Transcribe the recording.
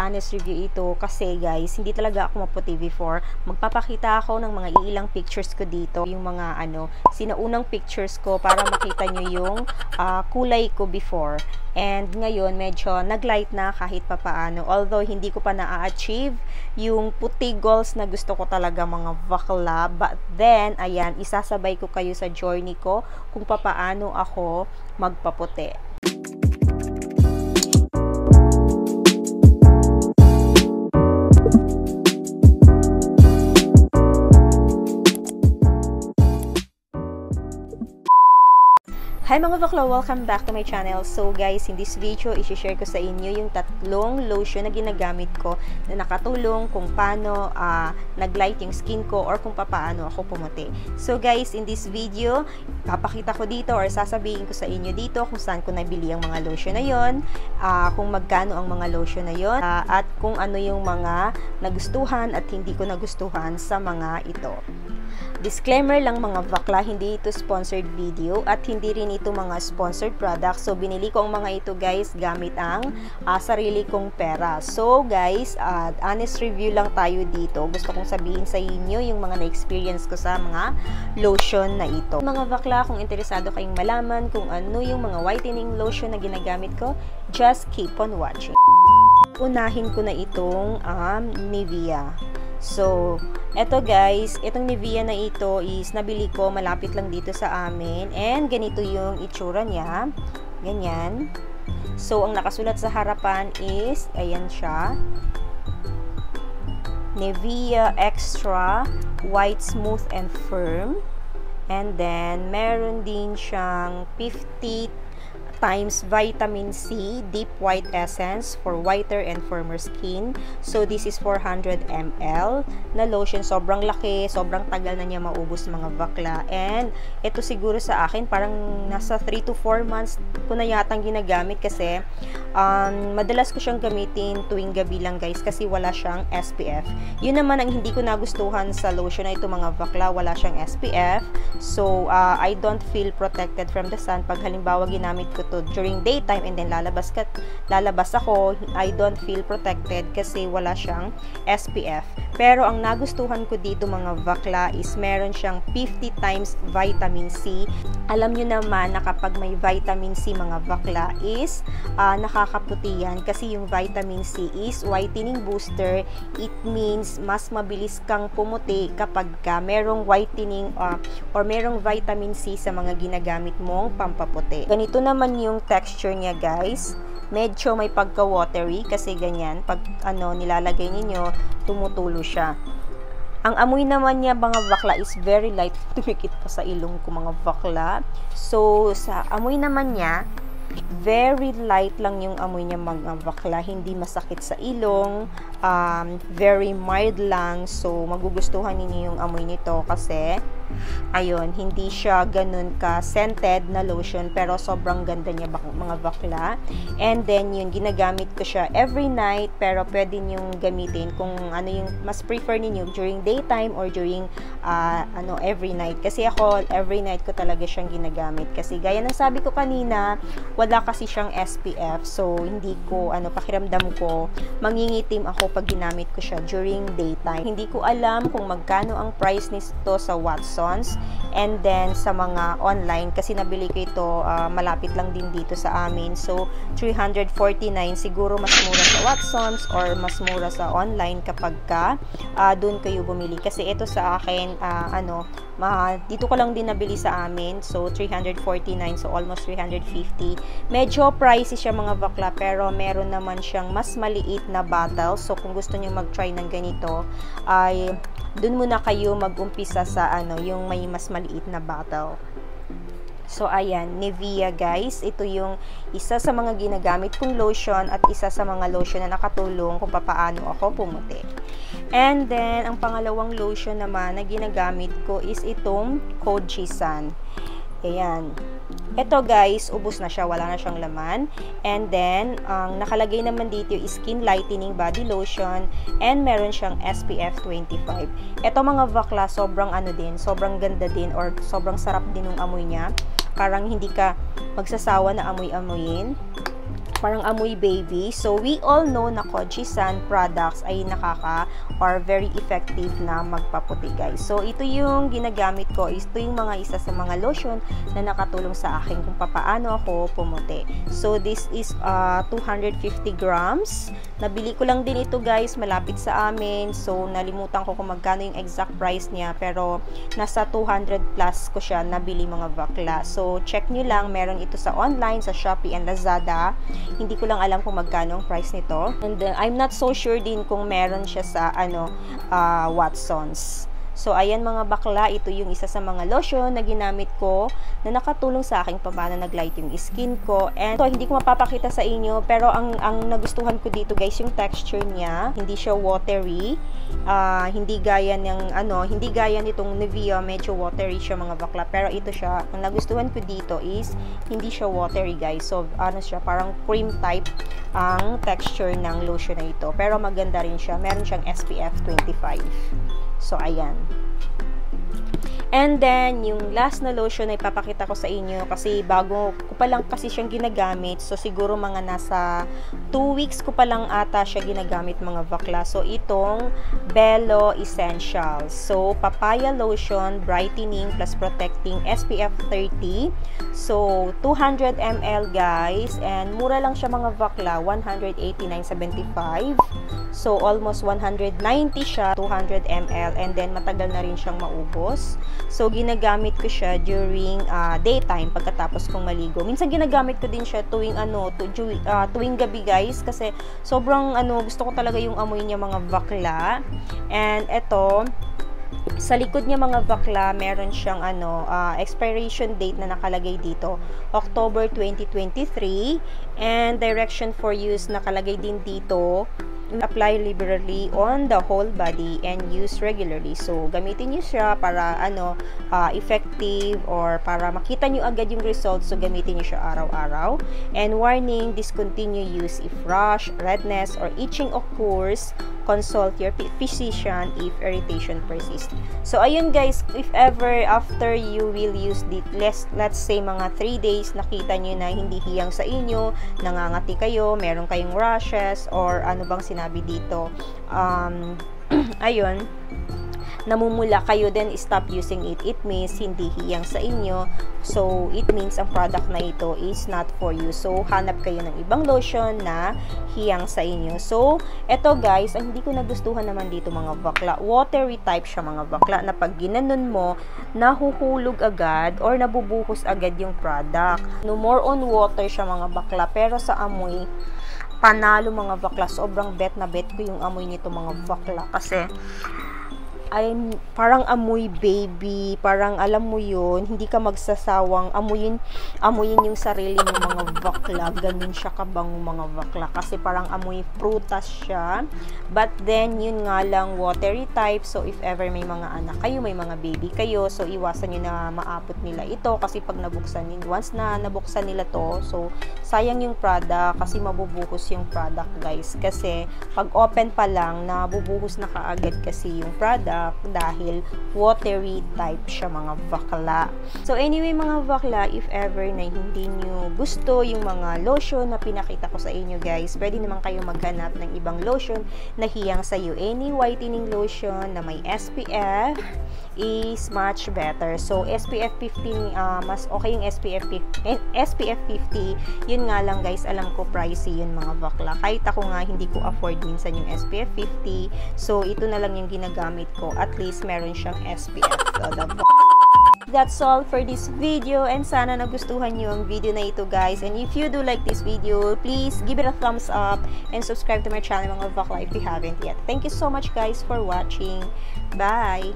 honest review ito kasi guys, hindi talaga ako maputi before. Magpapakita ako ng mga ilang pictures ko dito, yung mga sinaunang pictures ko para makita nyo yung kulay ko before. And ngayon, medyo nag-light na kahit papaano. Although, hindi ko pa na-achieve yung puti goals na gusto ko talaga mga bakla. But then, ayan, isasabay ko kayo sa journey ko kung papaano ako magpaputi. Hi mga bakla! Welcome back to my channel. So guys, in this video, i-share ko sa inyo yung tatlong lotion na ginagamit ko na nakatulong kung paano nag-light yung skin ko or kung paano ako pumuti. So guys, in this video, papakita ko dito or sasabihin ko sa inyo dito kung saan ko nabili ang mga lotion na yon, kung magkano ang mga lotion na yon, at kung ano yung mga nagustuhan at hindi ko nagustuhan sa mga ito. Disclaimer lang mga bakla, hindi ito sponsored video at hindi rin ito mga sponsored product. So, binili ko ang mga ito guys gamit ang sarili kong pera. So, guys, honest review lang tayo dito. Gusto kong sabihin sa inyo yung mga na-experience ko sa mga lotion na ito. Mga bakla, kung interesado kayong malaman kung ano yung mga whitening lotion na ginagamit ko, just keep on watching. Unahin ko na itong Nivea. So, eto guys, itong Nivea na ito is nabili ko malapit lang dito sa amin. And ganito yung itsura niya. Ganyan. So, ang nakasulat sa harapan is, ayan siya. Nivea Extra White Smooth and Firm. And then, meron din siyang 50 times vitamin C deep white essence for whiter and firmer skin. So this is 400 ml na lotion. Sobrang laki, sobrang tagal na niya maubos mga bakla. And ito siguro sa akin parang nasa 3 to 4 months ko na yatang ginagamit kasi madalas ko siyang gamitin tuwing gabi lang guys kasi wala siyang SPF. Yun naman ang hindi ko nagustuhan sa lotion na ito mga bakla, wala siyang SPF. So I don't feel protected from the sun pag halimbawa ginamit ko to during daytime and then lalabas ako, I don't feel protected kasi wala siyang SPF. Pero ang nagustuhan ko dito mga bakla is meron siyang 50 times vitamin C. Alam nyo naman na kapag may vitamin C mga bakla is nakakaputi yan kasi yung vitamin C is whitening booster. It means mas mabilis kang pumuti kapag merong whitening or merong vitamin C sa mga ginagamit mong pampaputi. Ganito naman yung texture niya guys. Medyo may pagka-watery kasi ganyan. Pag nilalagay ninyo, tumutulo siya. Ang amoy naman niya mga bakla is very light. Tumikit pa sa ilong ko mga bakla. So, sa amoy naman niya, very light lang yung amoy niya mga bakla. Hindi masakit sa ilong. Very mild lang. So, magugustuhan ninyo yung amoy nito kasi ayun, hindi siya ganun ka-scented na lotion pero sobrang ganda niya mga bakla. And then, yun, ginagamit ko siya every night pero pwede niyong gamitin kung ano yung mas prefer ninyo during daytime or during every night. Kasi ako, every night ko talaga siyang ginagamit. Kasi gaya ng sabi ko kanina, wala kasi siyang SPF. So, hindi ko, pakiramdam ko, mangingitim ako pag ginamit ko siya during daytime. Hindi ko alam kung magkano ang price nito sa Watsons and then sa mga online kasi nabili ko ito malapit lang din dito sa amin. So, 349 siguro mas mura sa Watsons or mas mura sa online kapag doon kayo bumili. Kasi ito sa akin, dito ko lang din nabili sa amin. So, 349. So, almost 350. Medyo pricey siya mga bakla pero meron naman siyang mas maliit na bottle. So, kung gusto niyo mag-try ng ganito, ay dun muna kayo mag-umpisa sa yung may mas maliit na bottle. So, ayan, Nivea guys. Ito yung isa sa mga ginagamit kong lotion at isa sa mga lotion na nakatulong kung paano ako pumuti. And then, ang pangalawang lotion naman na ginagamit ko is itong Kojisan. Ayan. Ito guys, ubos na siya, wala na siyang laman. And then, ang nakalagay naman dito is skin lightening body lotion and meron siyang SPF 25. Ito mga bakla, sobrang sobrang ganda din or sobrang sarap din ng amoy niya. Parang hindi ka magsasawa na amoy-amoyin. parang amoy baby. So, we all know na Kojisan products ay or very effective na magpaputi, guys. So, ito yung ginagamit ko. Ito yung isa sa mga lotion na nakatulong sa akin kung paano ako pumuti. So, this is 250 grams. Nabili ko lang din ito, guys, malapit sa amin. So, nalimutan ko kung magkano yung exact price niya. Pero, nasa 200 plus ko siya nabili, mga bakla. So, check nyo lang. Meron ito sa online, sa Shopee and Lazada. Hindi ko lang alam kung magkano ang price nito. And I'm not so sure din kung meron siya sa Watsons. So, ayan mga bakla, ito yung isa sa mga lotion na ginamit ko na nakatulong sa akin paano nag-light yung skin ko. And so, hindi ko mapapakita sa inyo, pero ang nagustuhan ko dito, guys, yung texture niya. Hindi siya watery. Hindi gaya nitong Nivea, medyo watery siya, mga bakla. Pero ito siya, ang nagustuhan ko dito is hindi siya watery, guys. So, siya, parang cream type ang texture ng lotion na ito. Pero maganda rin siya. Meron siyang SPF 25. So, ayan. And then, yung last na lotion ay papakita ko sa inyo kasi bago ko pa lang kasi siyang ginagamit. So, siguro mga nasa 2 weeks ko pa lang ata siya ginagamit, mga bakla. So, itong Bello Essentials. So, papaya lotion, brightening plus protecting, SPF 30. So, 200 ml, guys. And mura lang siya, mga bakla, 189.75. So, almost 190 siya, 200 ml. And then, matagal na rin siyang maubos. So, ginagamit ko siya during daytime pagkatapos kong maligo. Minsan ginagamit ko din siya tuwing tuwing gabi, guys, kasi sobrang gusto ko talaga yung amoy niya, mga bakla. And eto, sa likod niya, mga bakla, meron siyang expiration date na nakalagay dito, October 2023, and direction for use nakalagay din dito. Apply liberally on the whole body and use regularly. So, gamitin niyo siya para effective or para makita niyo agad yung results. So, gamitin niyo siya araw-araw. And warning, discontinue use if rash, redness, or itching occurs. Consult your physician if irritation persists. So, ayun, guys, if ever after you will use this, let's say mga 3 days, nakita niyo na hindi hiyang sa inyo, nangangati kayo, meron kayong rashes, or ano bang sinabi dito, ayun, namumula kayo, then stop using it. It means hindi hiyang sa inyo. So, it means ang product na ito is not for you. So, hanap kayo ng ibang lotion na hiyang sa inyo. So, eto, guys, ang hindi ko nagustuhan naman dito, mga bakla, watery type siya, mga bakla, na pag ginanon mo, nahuhulog agad or nabubuhos agad yung product. No, more on water siya, mga bakla, pero sa amoy, panalo, mga bakla. Sobrang bet na bet ko yung amoy nito, mga bakla, kasi ay parang amoy baby, parang alam mo yun, hindi ka magsasawang amuyin yung sarili ng mga bakla. Ganun siya kabango, mga bakla, kasi parang amoy prutas siya. But then, yun nga lang, watery type. So, if ever may mga anak kayo, may mga baby kayo, so iwasan nyo na maabot nila ito, kasi pag nabuksan nila, once na nabuksan nila to, so sayang yung product, kasi mabubuhos yung product, guys. Kasi pag open pa lang, nabubuhos na kaagad kasi yung product dahil watery type siya, mga bakla. So anyway, mga bakla, if ever na hindi nyo gusto yung mga lotion na pinakita ko sa inyo, guys, pwede naman kayo maghanap ng ibang lotion na hiyang sa iyo. Any whitening lotion na may SPF is much better. So SPF 15, mas okay yung SPF 50. Yun nga lang, guys, alam ko pricey yun, mga bakla. Kahit ako nga hindi ko afford minsan yung SPF 50. So ito na lang yung ginagamit ko. At least meron siyang SPF. So, that's all for this video, and sana nagustuhan nyo ang video na ito, guys. And if you do like this video, please give it a thumbs up and subscribe to my channel, mga bakla, if you haven't yet. Thank you so much, guys, for watching. Bye!